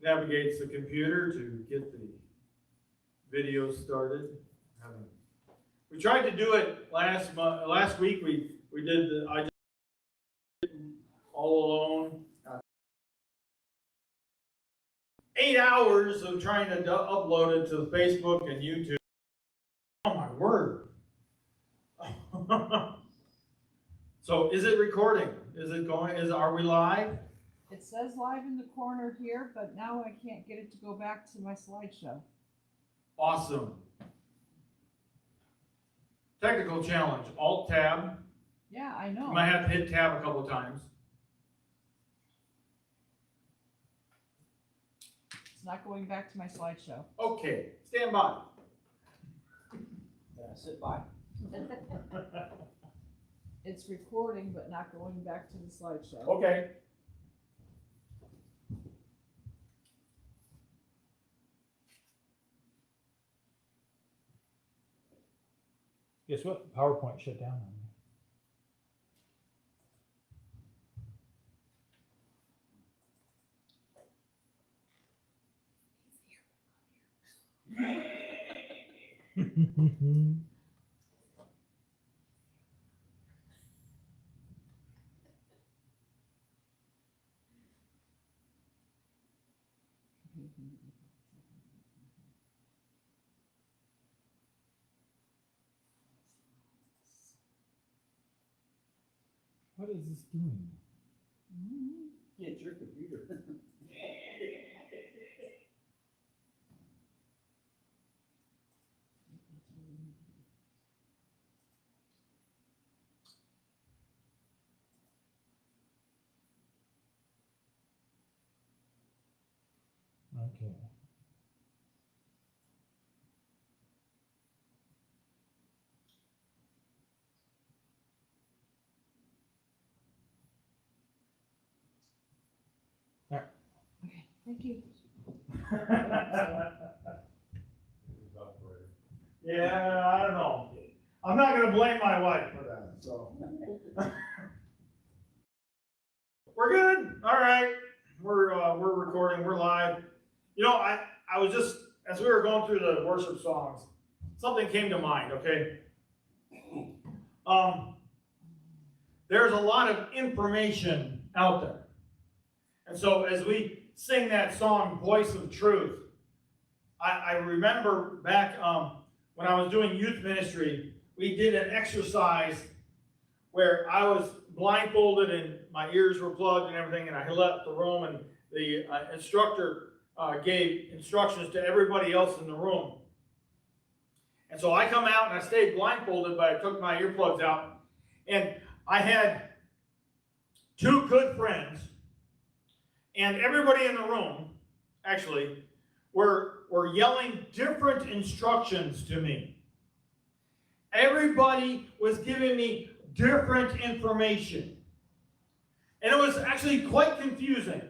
navigates the computer to get the video started. We tried to do it last week. We did I just all alone. 8 hours of trying to upload it to Facebook and YouTube. Oh my word! So is it recording? Is it going? Are we live? It says live in the corner here, but now I can't get it to go back to my slideshow. Awesome. Technical challenge. Alt-Tab. Yeah, I know. You might have to hit Tab a couple times. It's not going back to my slideshow. Okay, stand by. Yeah, sit by. It's recording, but not going back to the slideshow. Okay. Guess what? PowerPoint shut down on me. What is this doing? Yeah, it's your computer. Okay. Okay, thank you. Yeah, I don't know. I'm not going to blame my wife for that. So we're good. All right, we're recording. We're live. You know, I was just as we were going through the worship songs, something came to mind. Okay. There's a lot of information out there, and so as we sing that song, "Voice of Truth," I remember back when I was doing youth ministry, we did an exercise where I was blindfolded and my ears were plugged and everything, and I left the room, and the instructor gave instructions to everybody else in the room. And so I come out and I stayed blindfolded, but I took my earplugs out, and I had two good friends, and everybody in the room, actually, were yelling different instructions to me. Everybody was giving me different information. And it was actually quite confusing.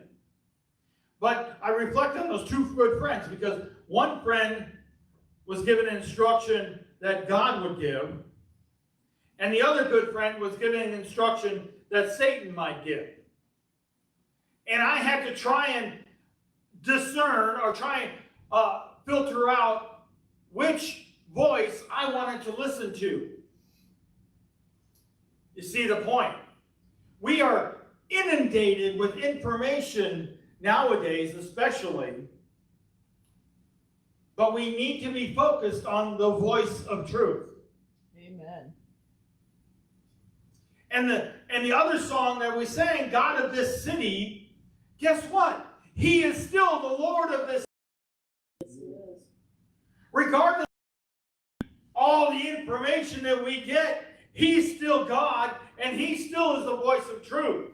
But I reflect on those two good friends, because one friend was given an instruction that God would give, and the other good friend was given an instruction that Satan might give. And I had to try and discern, or try and filter out which voice I wanted to listen to. You see the point? We are inundated with information nowadays, especially, but we need to be focused on the voice of truth. Amen. And the other song that we sang, "God of this city," guess what? He is still the Lord of this city. Regardless of all the information that we get, He's still God, and He still is the voice of truth.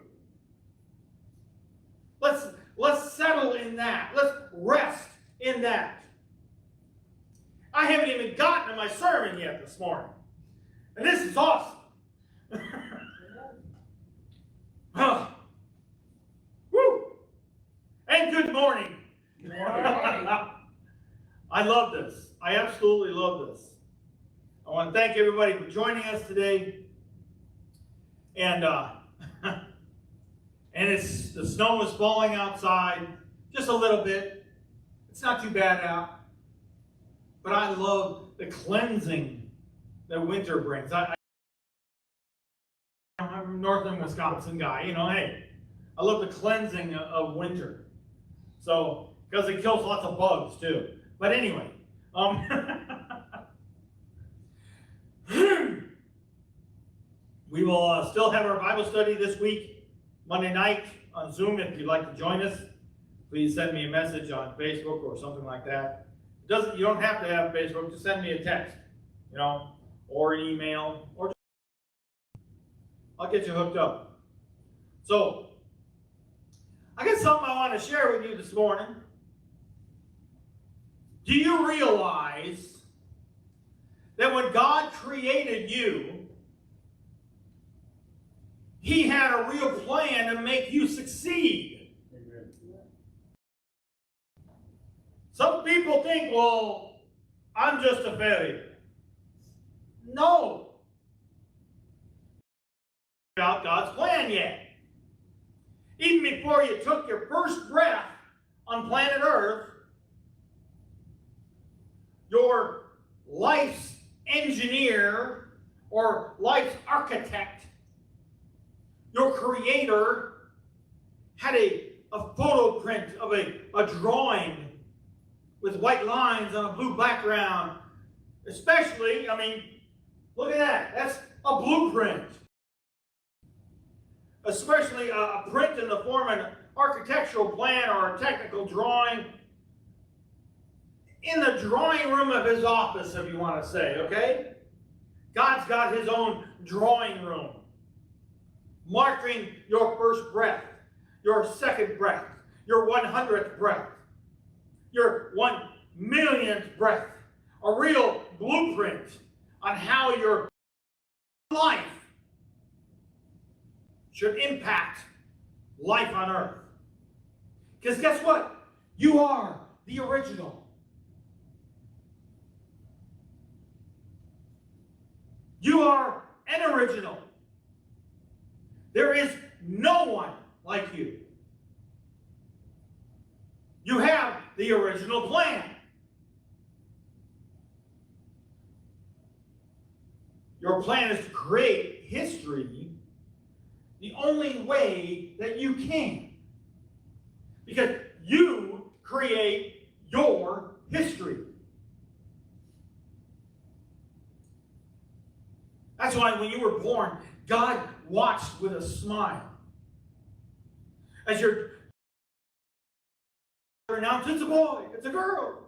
Let's settle in that. Let's rest in that. I haven't even gotten to my sermon yet this morning, and this is awesome. Woo! And good morning. Good morning. I love this. I absolutely love this. I want to thank everybody for joining us today. And and the snow is falling outside. just a little bit. It's not too bad out. But I love the cleansing that winter brings. I'm a northern Wisconsin guy, hey, I love the cleansing of winter. So, because it kills lots of bugs too. But anyway, we will still have our Bible study this week, Monday night on Zoom. If you'd like to join us, please send me a message on Facebook or something like that. You don't have to have Facebook. Just send me a text, or an email, or I'll get you hooked up. So, I got something I want to share with you this morning. Do you realize that when God created you, He had a real plan to make you succeed? Amen. Some people think, well, I'm just a failure. No. About God's plan yet. Even before you took your first breath on planet Earth, your life's engineer or life's architect, your creator, had a photo print of a drawing with white lines on a blue background. Especially, look at that. That's a blueprint. Especially a print in the form of an architectural plan or a technical drawing. In the drawing room of His office, if you want to say, okay? God's got His own drawing room. Marking your first breath, your second breath, your 100th breath, your 1,000,000th breath. A real blueprint on how your life should impact life on earth. Because guess what? You are the original. You are an original. There is no one like you. You have the original plan. Your plan is to create history the only way that you can. Because you create your history. That's why when you were born, God watched with a smile. As you're announced, it's a boy, it's a girl.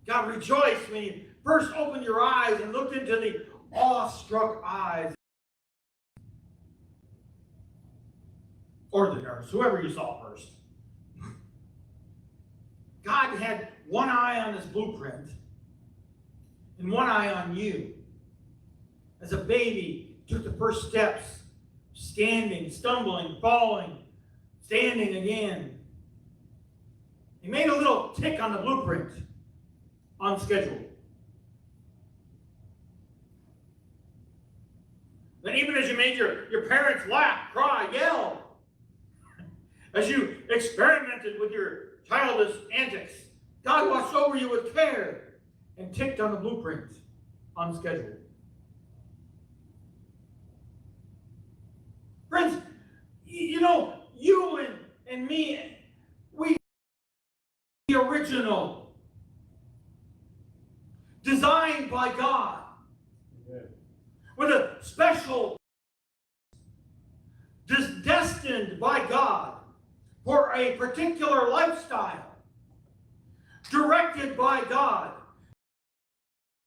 God rejoiced when you first opened your eyes and looked into the awestruck eyes. Or the nurse, whoever you saw first. God had one eye on His blueprint and one eye on you. As a baby took the first steps, standing, stumbling, falling, standing again. He made a little tick on the blueprint on schedule. Then even as you made your parents laugh, cry, yell, as you experimented with your childish antics, God watched over you with care and ticked on the blueprint on schedule. Friends, you and me, we the original, designed by God, with a special, destined by God for a particular lifestyle, directed by God,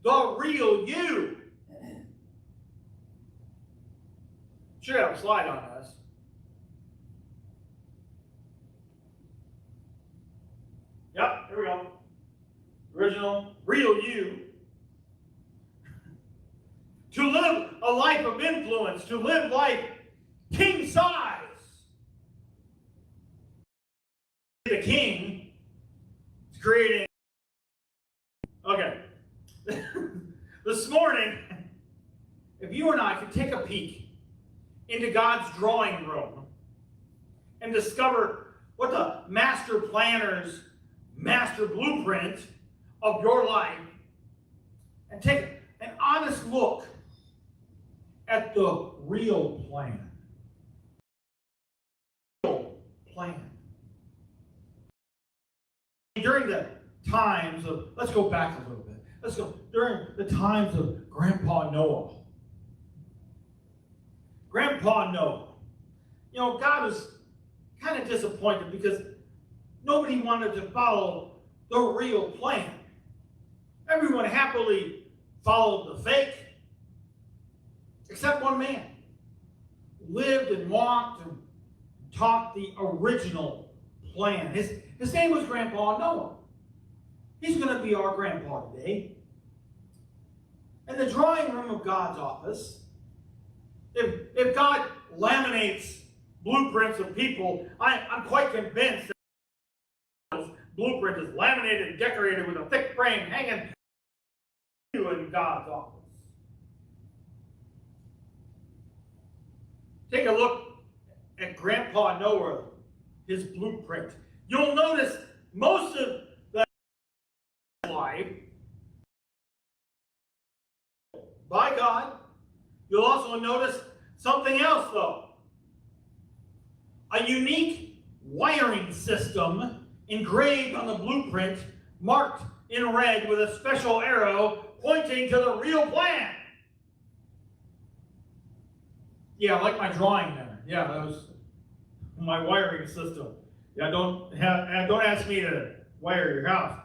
the real you. Should have a slide on this. Yep, here we go. Original, real you. To live a life of influence, to live life king size. The king is creating. Okay. This morning, if you and I could take a peek into God's drawing room and discover what the master planner's master blueprint of your life and take an honest look at the real plan. Real plan. During the times of, let's go back a little bit. During the times of Grandpa Noah. Grandpa Noah. You know, God was kind of disappointed because nobody wanted to follow the real plan. Everyone happily followed the fake, except one man. Lived and walked and taught the original plan. His name was Grandpa Noah. He's going to be our grandpa today. In the drawing room of God's office, if God laminates blueprints of people, I'm quite convinced that this blueprint is laminated and decorated with a thick frame hanging in God's office. Take a look at Grandpa Noah, his blueprint. You'll notice most of the life by God. You'll also notice something else, though. A unique wiring system engraved on the blueprint, marked in red with a special arrow pointing to the real plan. Yeah, I like my drawing there. Yeah, that was my wiring system. Yeah, don't ask me to wire your house.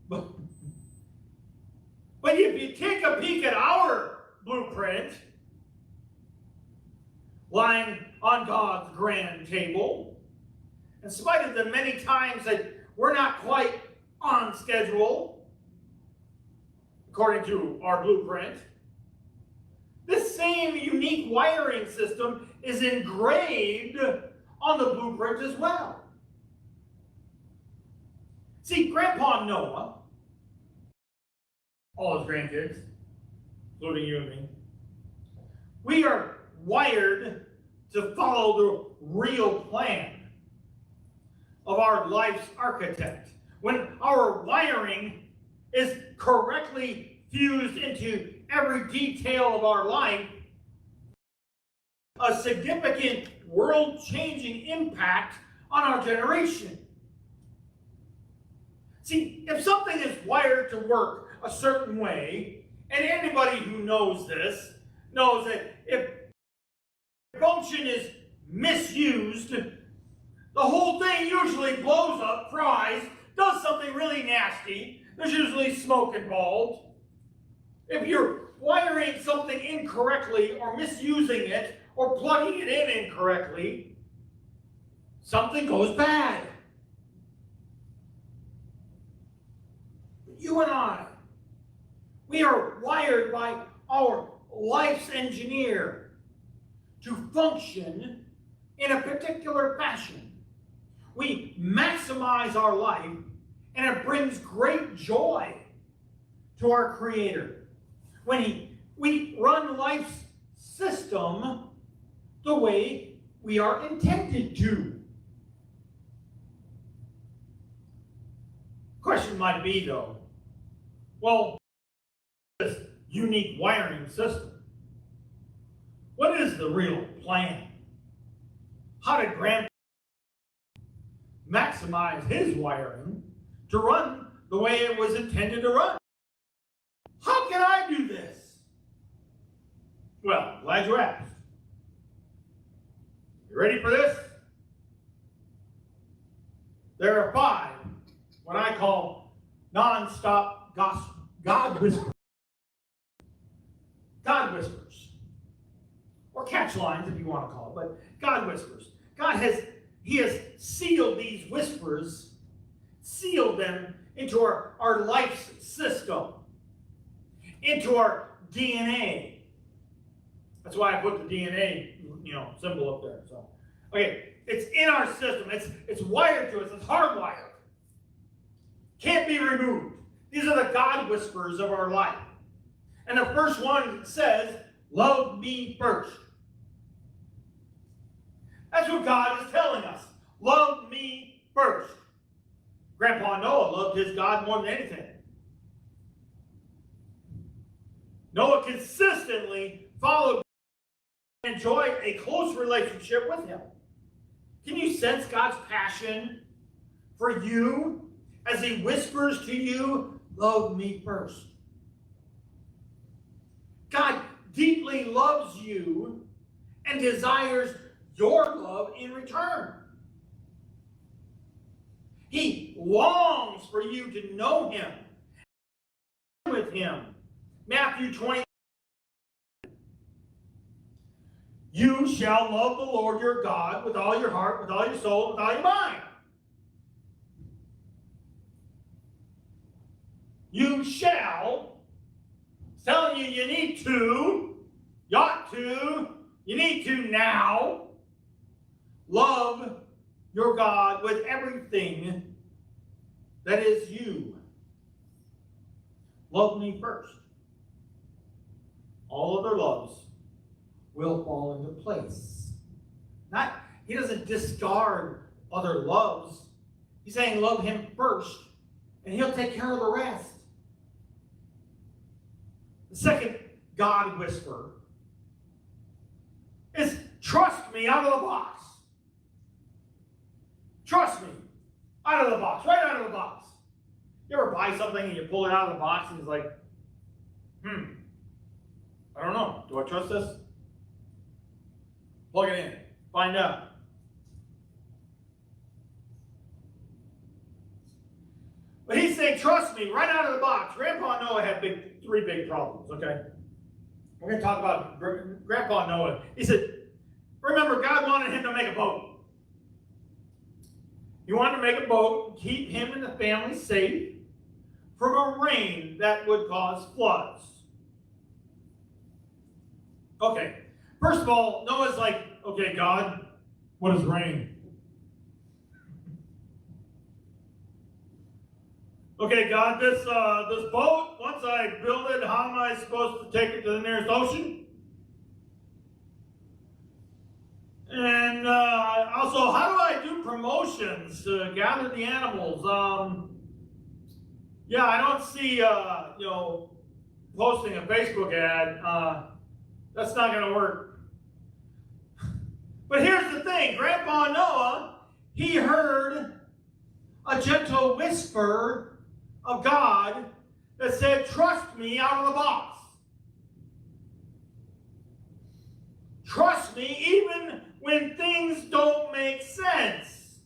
But if you take a peek at our blueprint, lying on God's grand table, in spite of the many times that we're not quite on schedule, according to our blueprint, this same unique wiring system is engraved on the blueprint as well. See, Grandpa Noah, all his grandkids, including you and me, we are wired to follow the real plan of our life's architect. When our wiring is correctly fused into every detail of our life, a significant world-changing impact on our generation. See, if something is wired to work a certain way, and anybody who knows this knows that if function is misused, the whole thing usually blows up, fries, does something really nasty. There's usually smoke involved. If you're wiring something incorrectly or misusing it or plugging it in incorrectly, something goes bad. You and I, we are wired by our life's engineer to function in a particular fashion. We maximize our life, and it brings great joy to our Creator when we run life's system the way we are intended to. Question might be, though, well, this unique wiring system, what is the real plan? How did Grandpa maximize his wiring to run the way it was intended to run? How can I do this? Well, glad you asked. You ready for this? There are 5 what I call non-stop gospel, God whispers. God whispers. Or catch lines if you want to call it, but God whispers. He has sealed these whispers, sealed them into our life's system, into our DNA. That's why I put the DNA, symbol up there. So, okay, it's in our system. It's wired to us. It's hardwired. Can't be removed. These are the God whispers of our life. And the first one says, "Love me first." That's what God is telling us. loved me first. Grandpa Noah loved his God more than anything. Noah consistently followed and enjoyed a close relationship with him. Can you sense God's passion for you as he whispers to you, love me first? God deeply loves you and desires your love in return. He longs for you to know him, with him. Matthew 20. You shall love the Lord your God with all your heart, with all your soul, with all your mind. You shall. It's telling you you need to, you ought to, you need to now love your God with everything that is you. Love me first. All other loves will fall into place. He doesn't discard other loves. He's saying love him first, and he'll take care of the rest. The second God whisper is trust me out of the box. Trust me out of the box, right out of the box. You ever buy something and you pull it out of the box and it's like, I don't know. Do I trust this? Plug it in. Find out. But he's saying, trust me, right out of the box. Grandpa Noah had three big problems, okay? We're going to talk about Grandpa Noah. He said, remember, God wanted him to make a boat. He wanted to make a boat, keep him and the family safe from a rain that would cause floods. Okay, first of all, Noah's like, okay, God, what is rain? Okay, God, this boat, once I build it, how am I supposed to take it to the nearest ocean? And also, how do I do promotions to gather the animals? Yeah, I don't see, posting a Facebook ad. That's not going to work. But here's the thing. Grandpa Noah, he heard a gentle whisper of God that said, trust me out of the box. Trust me even when things don't make sense.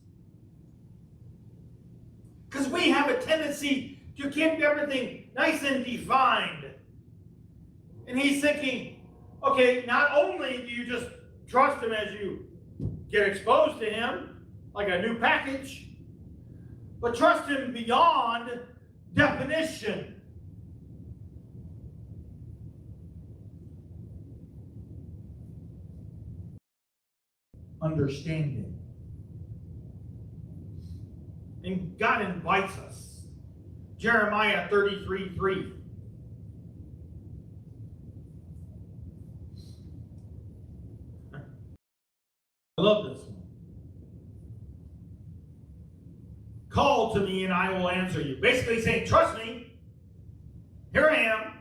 Because we have a tendency to keep everything nice and defined. And he's thinking, okay, not only do you just trust him as you get exposed to him, like a new package, but trust him beyond definition. Understanding. And God invites us. Jeremiah 33:3. I love this one. Call to me and I will answer you. Basically saying, trust me. Here I am.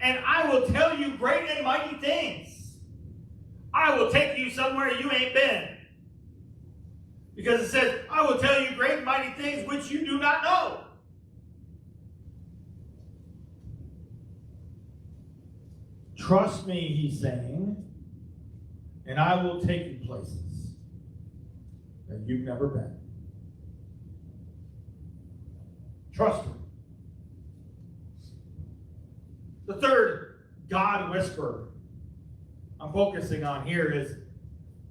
And I will tell you great and mighty things. I will take you somewhere you ain't been. Because it says, I will tell you great and mighty things which you do not know. Trust me, he's saying, and I will take you places that you've never been. Trust me. The third God whisper I'm focusing on here is,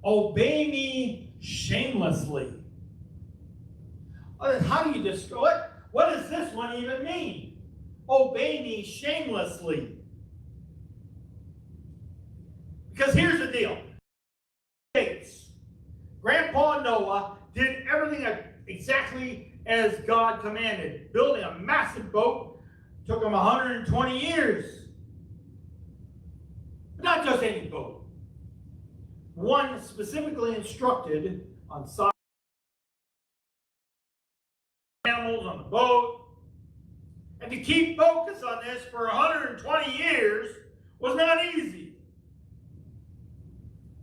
obey me shamelessly. How do you describe it? What does this one even mean? Obey me shamelessly. Because here's the deal. Grandpa Noah did everything exactly as God commanded. Building a massive boat took him 120 years. But not just any boat. One specifically instructed on side animals on the boat. And to keep focus on this for 120 years was not easy.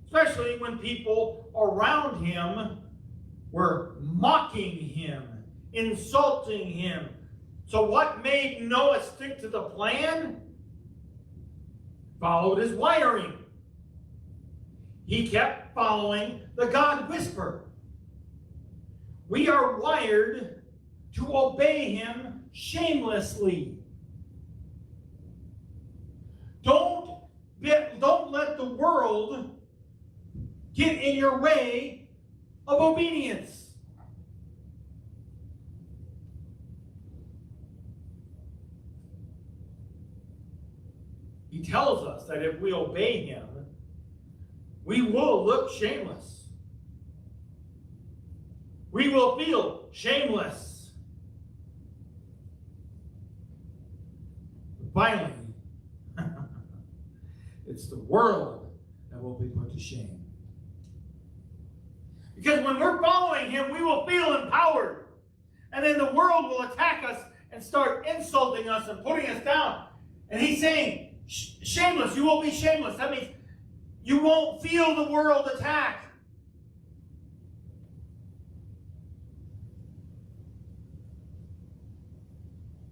Especially when people around him were mocking him, insulting him. So what made Noah stick to the plan? Followed his wiring. He kept following the God whisper. We are wired to obey him shamelessly. Don't let the world get in your way of obedience. He tells us that if we obey him, we will look shameless. We will feel shameless. Finally, it's the world that will be put to shame. Because when we're following him, we will feel empowered. And then the world will attack us and start insulting us and putting us down. And he's saying, shameless, you will be shameless. That means you won't feel the world attack.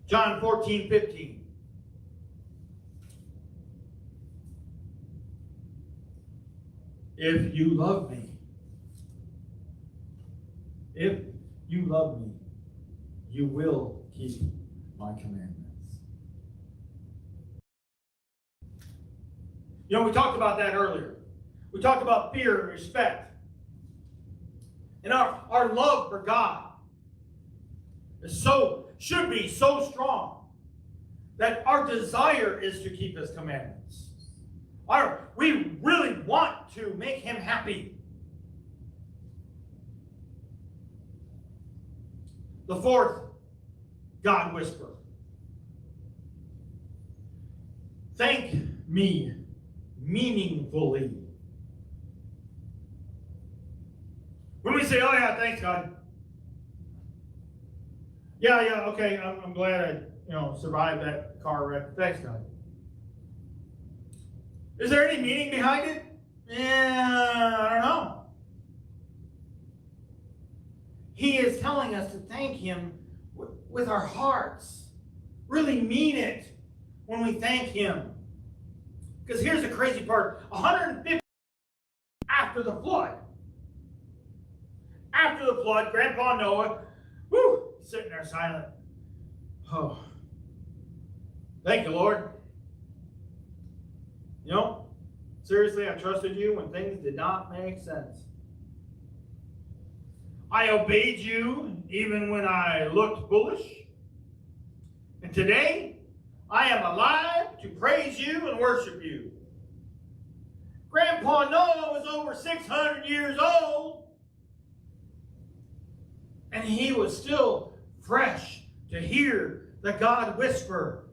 John 14:15. If you love me, you will keep my commandments. You know, we talked about that earlier. We talked about fear and respect. And our love for God should be so strong that our desire is to keep his commandments. We really want to make him happy. The fourth God whisper. Thank me meaningfully. When we say, oh yeah, thanks God. Yeah, okay, I'm glad I survived that car wreck. Thanks God. Is there any meaning behind it? Yeah, I don't know. He is telling us to thank him with our hearts. Really mean it when we thank him. Because here's the crazy part. 150 after the flood. After the flood, Grandpa Noah, sitting there silent. Oh, thank you, Lord. Seriously, I trusted you when things did not make sense. I obeyed you even when I looked foolish. And today, I am alive to praise you and worship you. Grandpa Noah was over 600 years old, and he was still fresh to hear the God whisper,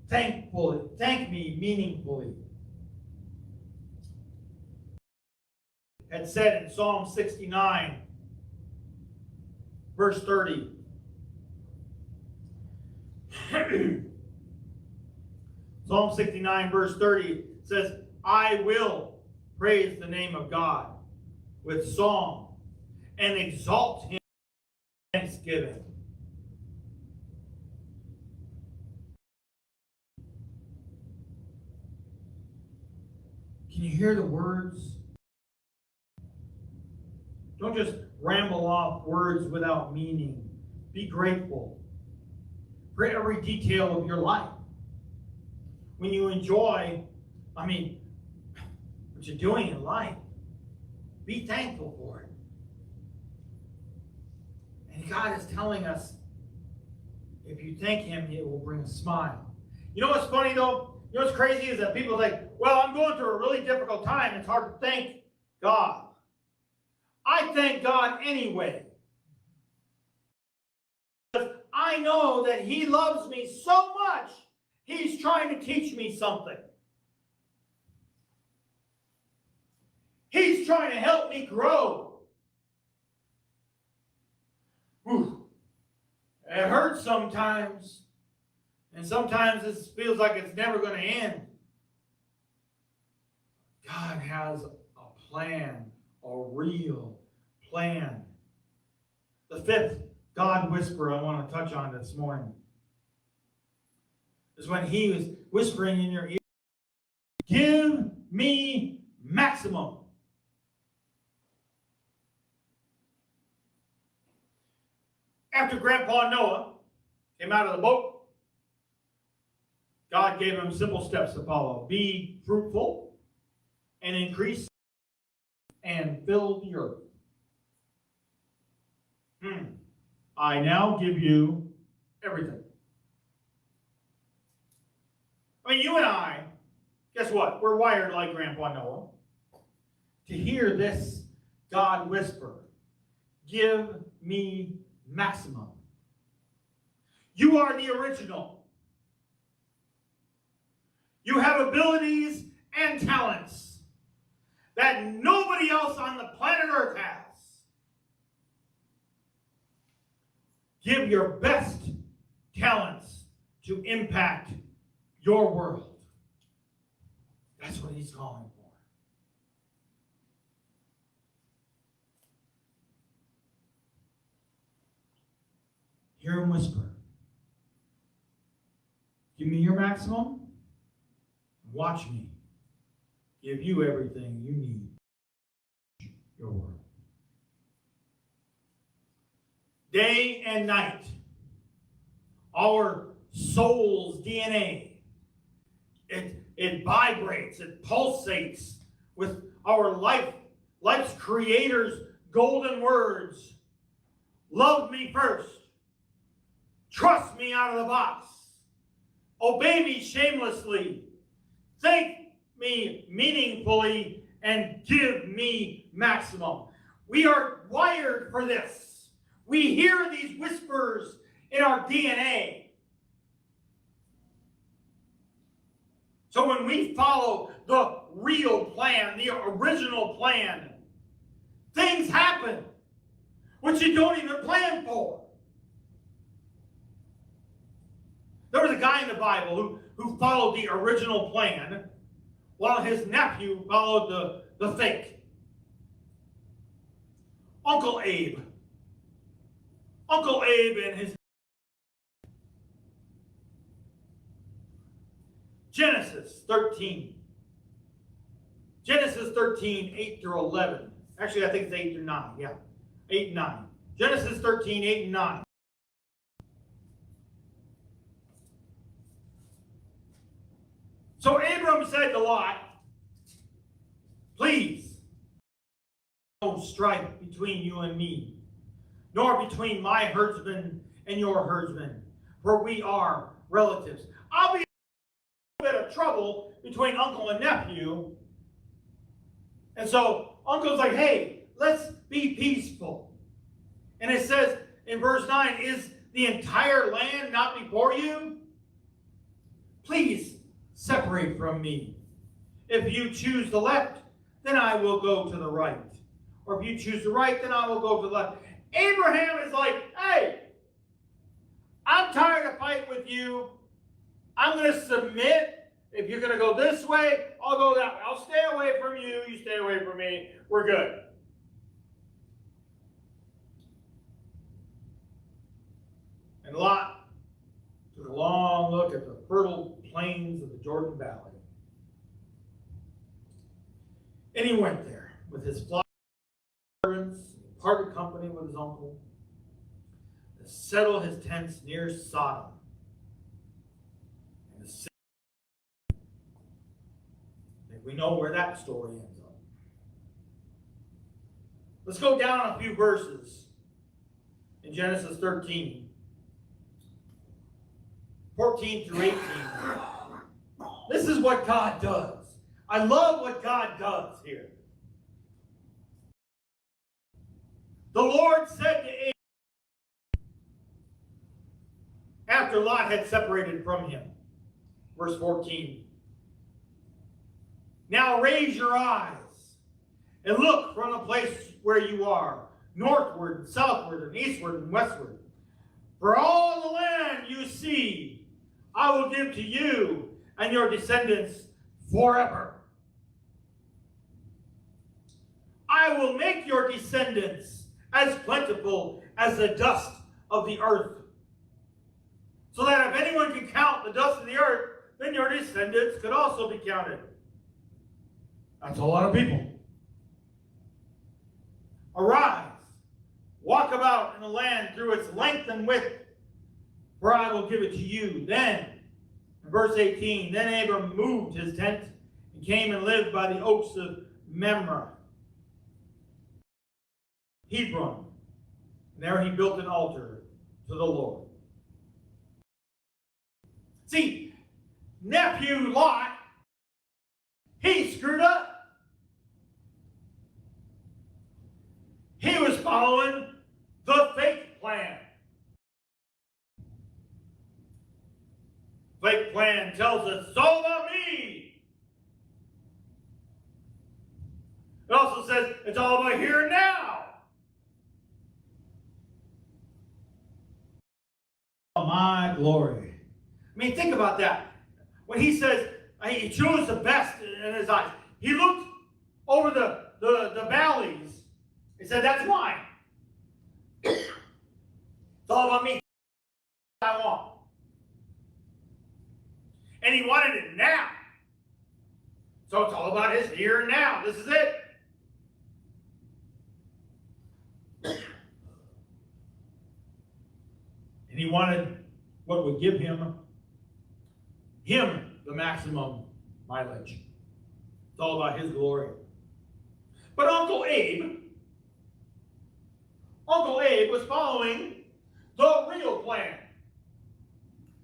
thank me meaningfully. Had said in Psalm 69, verse 30. Psalm 69, verse 30 says, I will praise the name of God with song and exalt him with thanksgiving. Can you hear the words? Don't just ramble off words without meaning. Be grateful for every detail of your life. When you enjoy, what you're doing in life, be thankful for it. And God is telling us, if you thank him, it will bring a smile. You know what's funny though? You know what's crazy is that people think, well, I'm going through a really difficult time. It's hard to thank God. I thank God anyway. Because I know that he loves me so much, he's trying to teach me something. He's trying to help me grow. It hurts sometimes. And sometimes it feels like it's never going to end. God has a plan, a real plan. The fifth God whisper I want to touch on this morning is when he was whispering in your ear, give me maximum. After Grandpa Noah came out of the boat, God gave him simple steps to follow. Be fruitful and increase and fill the earth. I now give you everything. I mean, you and I, guess what? We're wired like Grandpa Noah to hear this God whisper, give me maximum. You are the original. You have abilities and talents that nobody else on the planet Earth has. Give your best talents to impact your world. That's what he's calling for. Hear him whisper. Give me your maximum. Watch me give you everything you need. Your world. Day and night, our soul's DNA, it vibrates, it pulsates with our life's creator's golden words. Love me first. Trust me out of the box. Obey me shamelessly. Thank me meaningfully and give me maximum. We are wired for this. We hear these whispers in our DNA. So when we follow the real plan, the original plan, things happen which you don't even plan for. There was a guy in the Bible who followed the original plan while his nephew followed the fake. Uncle Abe. Uncle Abe and his Genesis 13. Genesis 13, 8 through 11. Actually, I think it's 8 through 9. Yeah, 8 and 9. Genesis 13, 8 and 9. So Abram said to Lot, please, no strife between you and me, nor between my herdsmen and your herdsmen, for we are relatives. I'll be a bit of trouble between uncle and nephew. And so uncle's like, hey, let's be peaceful. And it says in verse 9, is the entire land not before you? Please separate from me. If you choose the left, then I will go to the right. Or if you choose the right, then I will go to the left. Abraham is like, hey, I'm tired of fighting with you. I'm going to submit. If you're going to go this way, I'll go that way. I'll stay away from you. You stay away from me. We're good. And Lot took a long look at the fertile plains of the Jordan Valley. And he went there with his flock of servants, parted company with his uncle, to settle his tents near Sodom. And the city. I think we know where that story ends up. Let's go down a few verses in Genesis 13. 14 through 18. This is what God does. I love what God does here. The Lord said to Abraham, after Lot had separated from him, verse 14, now raise your eyes and look from the place where you are, northward and southward and eastward and westward. For all the land you see, I will give to you and your descendants forever. I will make your descendants as plentiful as the dust of the earth, so that if anyone can count the dust of the earth, then your descendants could also be counted. That's a lot of people. Arise, walk about in the land through its length and width, for I will give it to you. Then, in verse 18, then Abram moved his tent and came and lived by the oaks of Mamre, Hebron. And there he built an altar to the Lord. See, nephew Lot, he screwed up. He was following the fake plan. Fake plan tells us it's all about me. It also says it's all about here and now. Oh, my glory. I mean, think about that. When he says he chose the best in his eyes, he looked over the valleys. He said, that's mine. It's all about me. I want. And he wanted it now. So it's all about his here and now. This is it. And he wanted what would give him the maximum mileage. It's all about his glory. But Uncle Abe was following the real plan.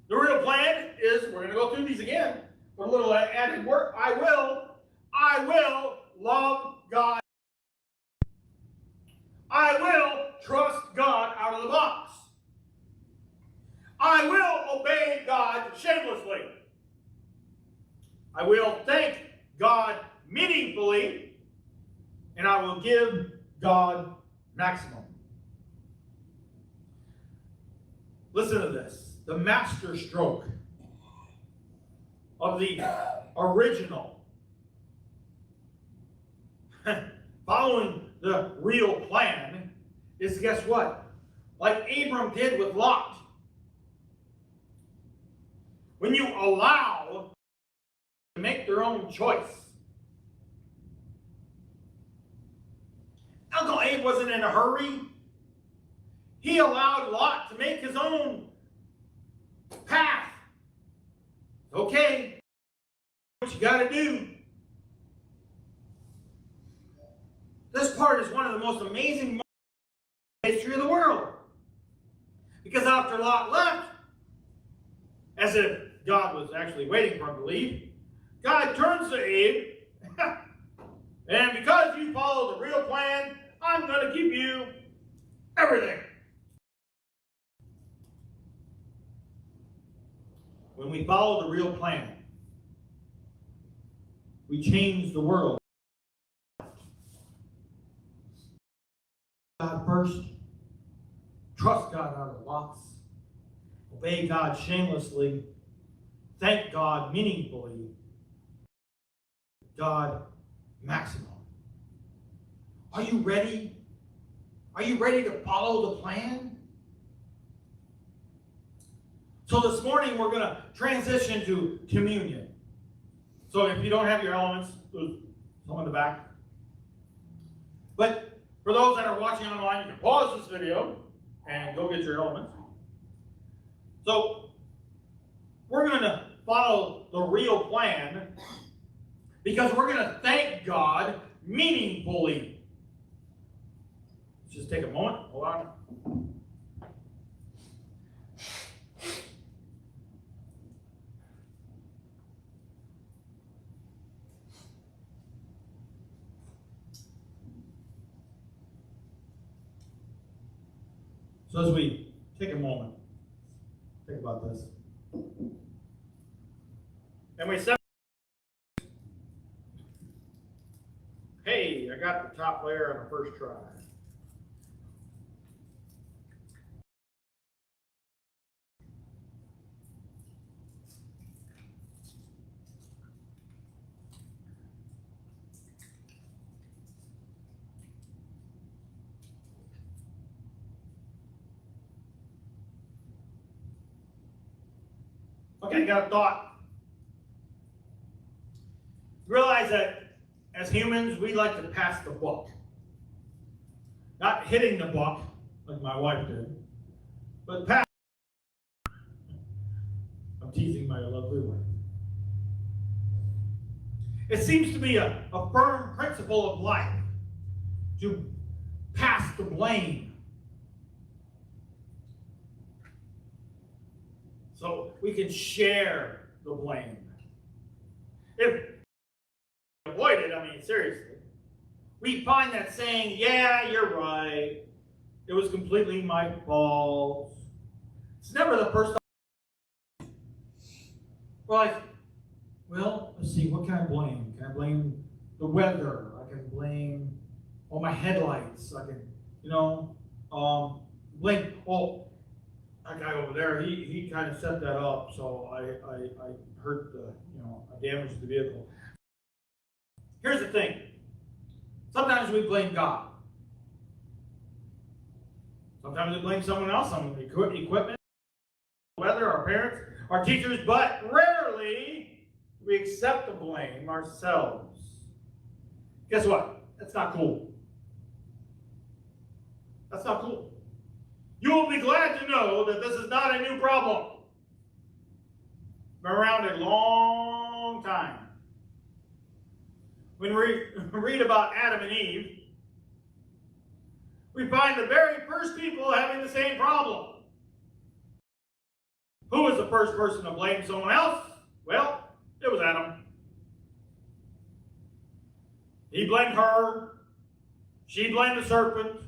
The real plan is, we're going to go through these again, with a little added work. I will love God. I will trust God out of the box. I will obey God shamelessly. I will thank God meaningfully, and I will give God maximum. Listen to this. The master stroke of the original, following the real plan, is guess what? Like Abram did with Lot. When you allow to make their own choice. Uncle Abe wasn't in a hurry. He allowed Lot to make his own path. Okay, what you got to do. This part is one of the most amazing moments in the history of the world. Because after Lot left, as if God was actually waiting for him to leave, God turns to Abe, and because you follow the real plan, I'm going to give you everything. When we follow the real plan, we change the world. God first, trust God out of the box, obey God shamelessly, thank God meaningfully, God maximum. Are you ready? Are you ready to follow the plan? So this morning we're going to transition to communion. So if you don't have your elements, there's some in the back. But for those that are watching online, you can pause this video and go get your elements. So we're going to follow the real plan because we're going to thank God meaningfully. Let's just take a moment. Hold on. So as we take a moment, think about this. And we said, hey, I got the top layer on the first try. Okay, got a thought. Realize that as humans, we like to pass the buck. Not hitting the buck, like my wife did, but pass. I'm teasing my lovely wife. It seems to be a firm principle of life to pass the blame. So we can share the blame. If avoid it, I mean, seriously, we find that saying, yeah, you're right, it was completely my fault. It's never the first time. We're like, well, let's see, what can I blame? Can I blame the weather? I can blame all my headlights. I can, blame, well, that guy over there, he kind of set that up, so I hurt the, I damaged the vehicle. Here's the thing. Sometimes we blame God. Sometimes we blame someone else, some equipment, weather, our parents, our teachers, but rarely we accept the blame ourselves. Guess what? That's not cool. That's not cool. You will be glad to know that this is not a new problem. Been around a long time. When we read about Adam and Eve, we find the very first people having the same problem. Who was the first person to blame someone else? Well, it was Adam. He blamed her. She blamed the serpent.